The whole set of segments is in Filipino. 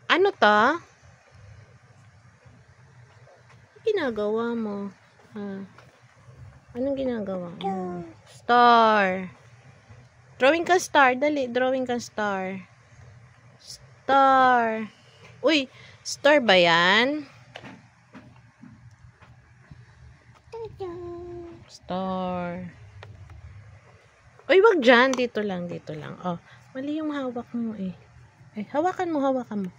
Ano to? Ginagawa mo? Anong ginagawa mo? Star. Drawing ka star. Dali, drawing ka star. Star. Uy, star ba yan? Star. Uy, wag dyan. Dito lang, dito lang. Oh, mali yung hawak mo eh. Hawakan mo, hawakan mo.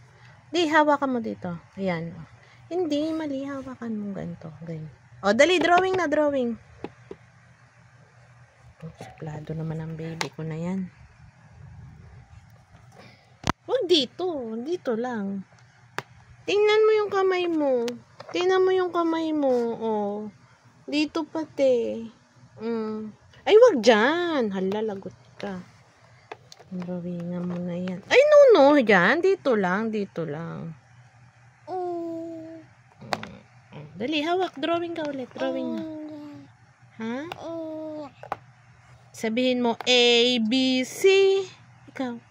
Di, hawakan mo dito. Ayan. Oh. Hindi, mali. Hawakan mo ganito. Ganyan. Oh, dali, drawing na, drawing. Oh, suplado naman ang baby ko na yan. Wag dito. Dito lang. Tingnan mo yung kamay mo. Tingnan mo yung kamay mo. Oh. Dito pati. Ay, wag dyan. Hala, lagot ka. Drawingan mo na yan. Ay, no. Dyan. Dito lang. Dito lang. Dali, hawak. Drawing ka ulit. Drawing na. Ha? Sabihin mo, A, B, C. Ikaw.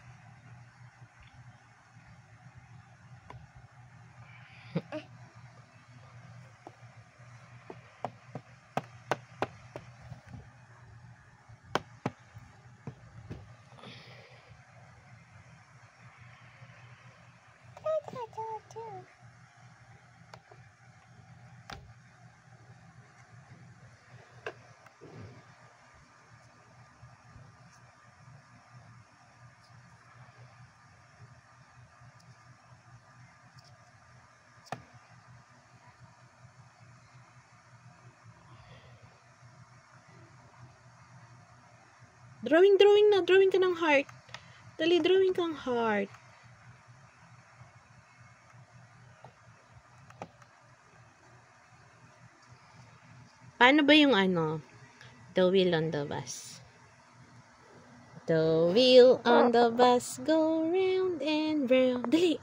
Drawing na. Drawing ka ng heart. Dali, drawing kang heart. Paano ba yung ano? The wheel on the bus. The wheel on the bus go round and round. Dali.